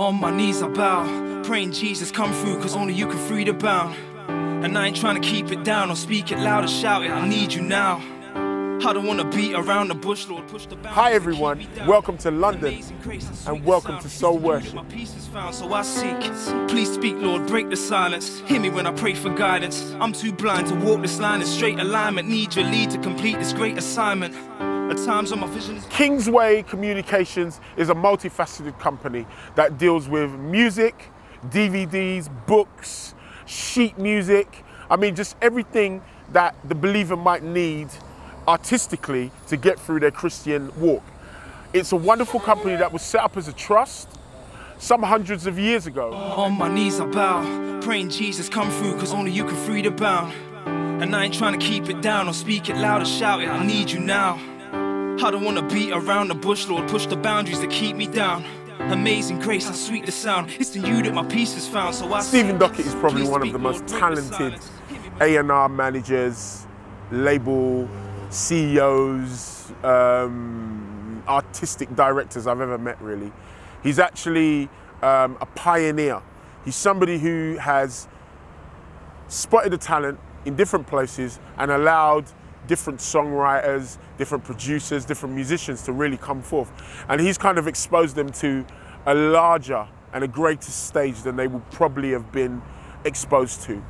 On my knees I bow, praying Jesus come through, cause only you can free the bound. And I ain't trying to keep it down or speak it loud or shout it, I need you now. I don't want to beat around the bush, Lord, push the boundaries. Hi everyone, welcome to London and welcome to Soul Worship. My peace is found, so I seek. Please speak, Lord, break the silence. Hear me when I pray for guidance. I'm too blind to walk this line in straight alignment. Need your lead to complete this great assignment. At times on my vision is... Kingsway Communications is a multifaceted company that deals with music, DVDs, books, sheet music. I mean, just everything that the believer might need artistically to get through their Christian walk. It's a wonderful company that was set up as a trust some hundreds of years ago. On my knees I bow, praying Jesus come through, cause only you can free the bound. And I ain't trying to keep it down or speak it loud or shout it, I need you now. I don't want to beat around the bush, Lord, push the boundaries that keep me down. Amazing grace, how sweet the sound. It's in you that my peace is found, so I... Stephen Dockett is probably one of the most talented A&R managers, label CEOs, artistic directors I've ever met, really. He's actually a pioneer. He's somebody who has spotted the talent in different places and allowed different songwriters, different producers, different musicians to really come forth. And he's kind of exposed them to a larger and a greater stage than they would probably have been exposed to.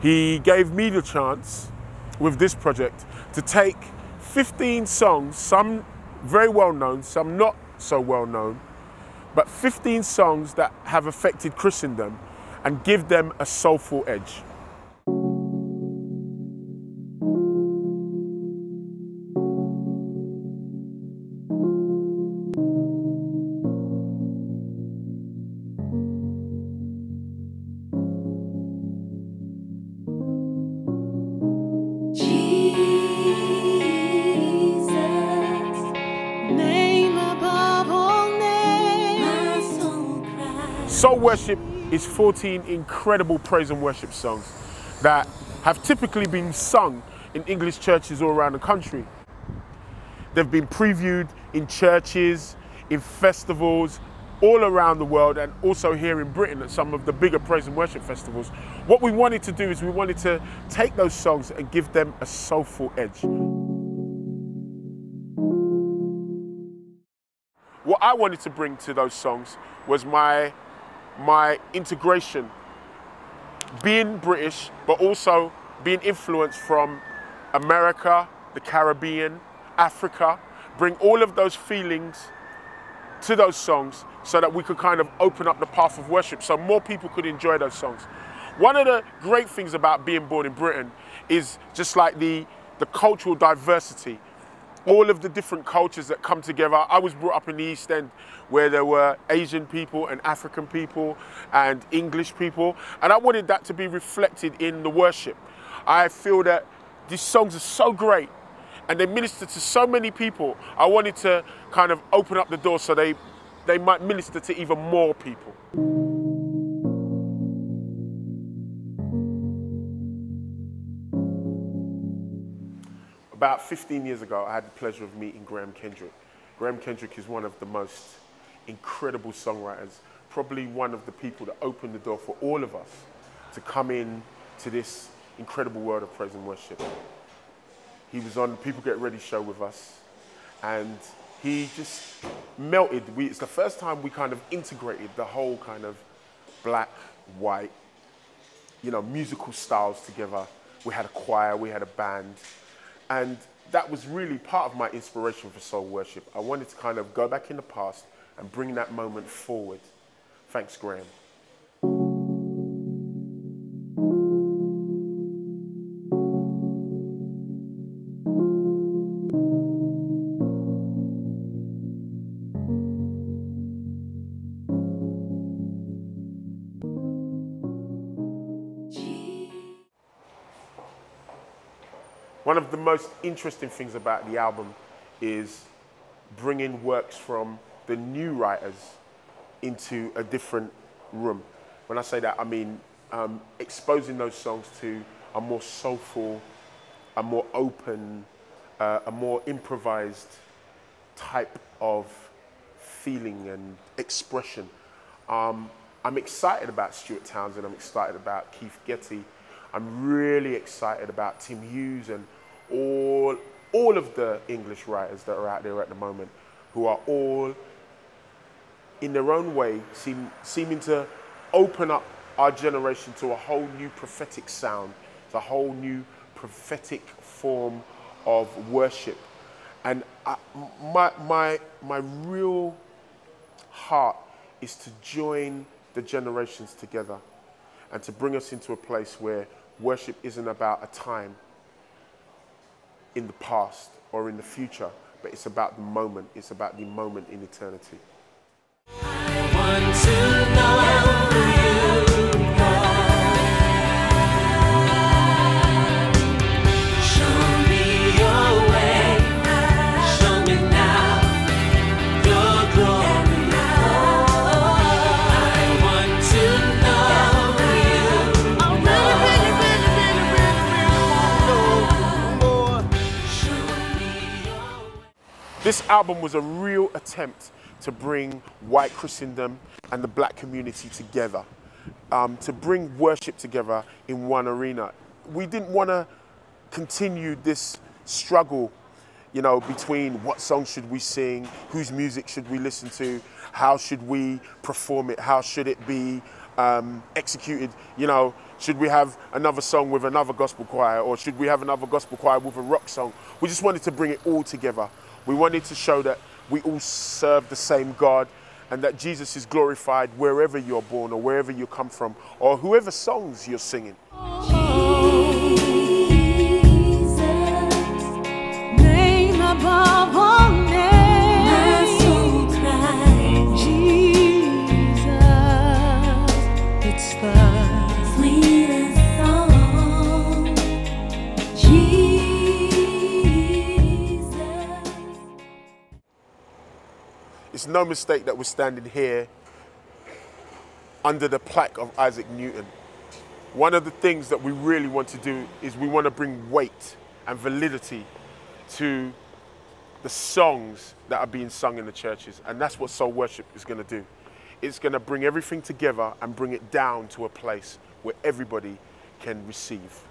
He gave me the chance with this project to take 15 songs, some very well known, some not so well known, but 15 songs that have affected Christendom and give them a soulful edge. Soul Worship is 14 incredible praise and worship songs that have typically been sung in English churches all around the country. They've been previewed in churches, in festivals, all around the world, and also here in Britain at some of the bigger praise and worship festivals. What we wanted to do is we wanted to take those songs and give them a soulful edge. What I wanted to bring to those songs was my integration, being British, but also being influenced from America, the Caribbean, Africa, bring all of those feelings to those songs so that we could kind of open up the path of worship so more people could enjoy those songs. One of the great things about being born in Britain is just like the cultural diversity, all of the different cultures that come together. I was brought up in the East End where there were Asian people and African people and English people, and I wanted that to be reflected in the worship. I feel that these songs are so great and they minister to so many people. I wanted to kind of open up the door so they might minister to even more people. About 15 years ago, I had the pleasure of meeting Graham Kendrick. Graham Kendrick is one of the most incredible songwriters, probably one of the people that opened the door for all of us to come in to this incredible world of praise and worship. He was on People Get Ready show with us, and he just melted. It's the first time we kind of integrated the whole kind of black, white, musical styles together. We had a choir, we had a band. And that was really part of my inspiration for Soul Worship. I wanted to kind of go back in the past and bring that moment forward. Thanks, Graham. One of the most interesting things about the album is bringing works from the new writers into a different room. When I say that, I mean exposing those songs to a more soulful, a more open, a more improvised type of feeling and expression. I'm excited about Stuart Townsend, I'm excited about Keith Getty, I'm really excited about Tim Hughes and all of the English writers that are out there at the moment, who are all, in their own way, seeming to open up our generation to a whole new prophetic sound, to a whole new form of worship. And my real heart is to join the generations together and to bring us into a place where worship isn't about a time in the past or in the future, but it's about the moment. It's about the moment in eternity. I want to know you, God. Show me your way. Show me now your glory. I want to know you. Show me your way. This album was a real attempt to bring white Christendom and the black community together, to bring worship together in one arena. We didn't want to continue this struggle, you know, between what song should we sing, whose music should we listen to, how should we perform it, how should it be executed, you know, should we have another song with another gospel choir, or should we have another gospel choir with a rock song? We just wanted to bring it all together. We wanted to show that we all serve the same God and that Jesus is glorified wherever you're born or wherever you come from or whoever songs you're singing. Jesus, name above all names. My soul cries, Jesus, it's the sweetest song. Jesus. It's no mistake that we're standing here under the plaque of Isaac Newton. One of the things that we really want to do is we want to bring weight and validity to the songs that are being sung in the churches, and that's what soul worship is going to do. It's going to bring everything together and bring it down to a place where everybody can receive.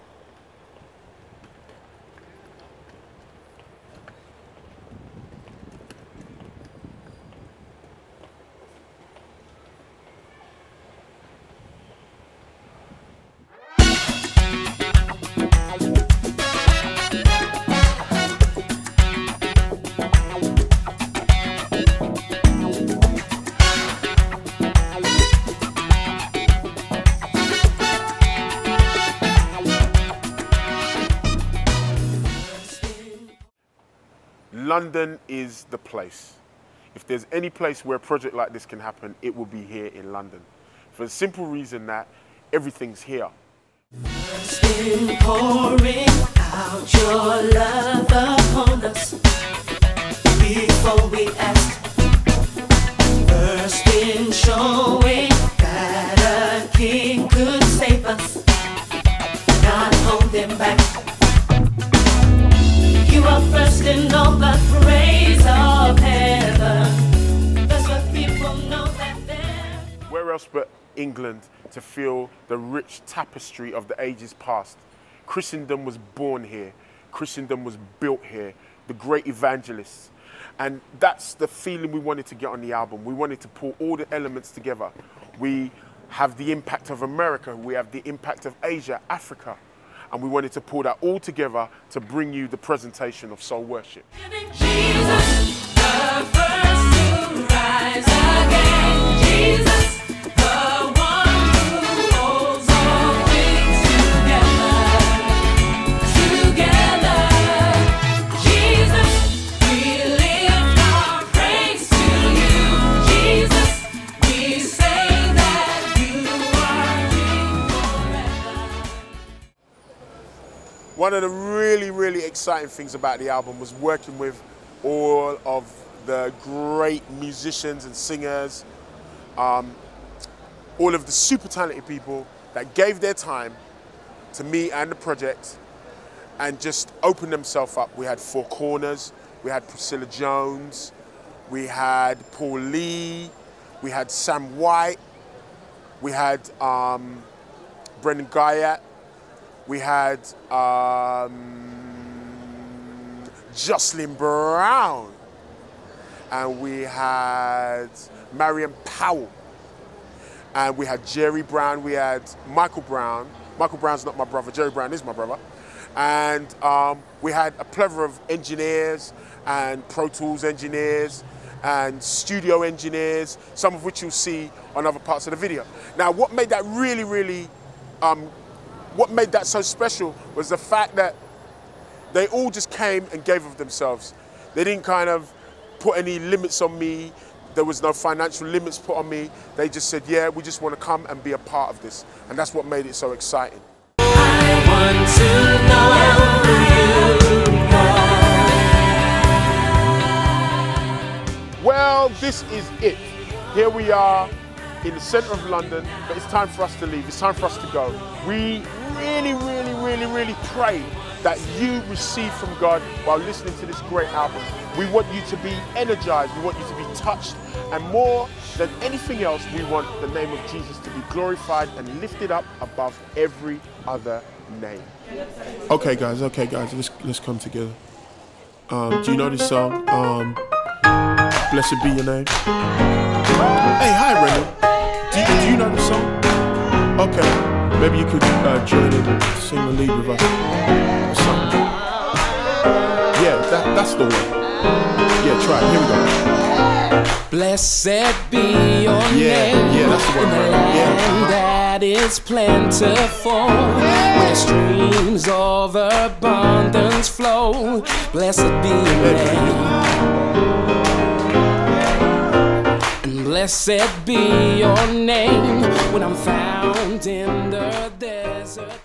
London is the place. If there's any place where a project like this can happen, it will be here in London. For the simple reason that everything's here. First in pouring out your love upon us before we asked. First in showing that a king could save us, not hold them back. You are first in all the praise of heaven. That's what people know that they're. Where else but England to feel the rich tapestry of the ages past? Christendom was born here. Christendom was built here. The great evangelists. And that's the feeling we wanted to get on the album. We wanted to pull all the elements together. We have the impact of America. We have the impact of Asia, Africa. And we wanted to pull that all together to bring you the presentation of soul worship. Jesus, the first to rise again. Jesus, the one who holds all things together. Jesus, we lift our praise to you. Jesus, we say that you are King forever. One of the really exciting things about the album was working with all of the great musicians and singers, all of the super talented people that gave their time to me and the project and just opened themselves up. We had Four Corners, we had Priscilla Jones, we had Paul Lee, we had Sam White, We had Brendan Guyat. We had Jocelyn Brown. And we had Marion Powell. And we had Jerry Brown. We had Michael Brown. Michael Brown's not my brother. Jerry Brown is my brother. And we had a plethora of engineers and Pro Tools engineers and studio engineers, some of which you'll see on other parts of the video. Now, what made that really, what made that so special was the fact that they all just came and gave of themselves. They didn't kind of put any limits on me. There was no financial limits put on me. They just said, yeah, we just want to come and be a part of this. And that's what made it so exciting. I want to know. Well, this is it. Here we are in the centre of London, but it's time for us to leave. It's time for us to go. We really pray that you receive from God while listening to this great album. We want you to be energized. We want you to be touched. And more than anything else, we want the name of Jesus to be glorified and lifted up above every other name. Okay guys, let's come together. Do you know this song? Blessed be your name. Hey, hi Brendan. Do you know this song? Okay, maybe you could join in and sing the lead with us or something. Yeah, that's the one. Yeah, try it. Here we go. Blessed be your name. Yeah, that's the one, right? Yeah. That is plentiful, where streams of abundance flow. Blessed be your name. And blessed be your name when I'm found in the desert.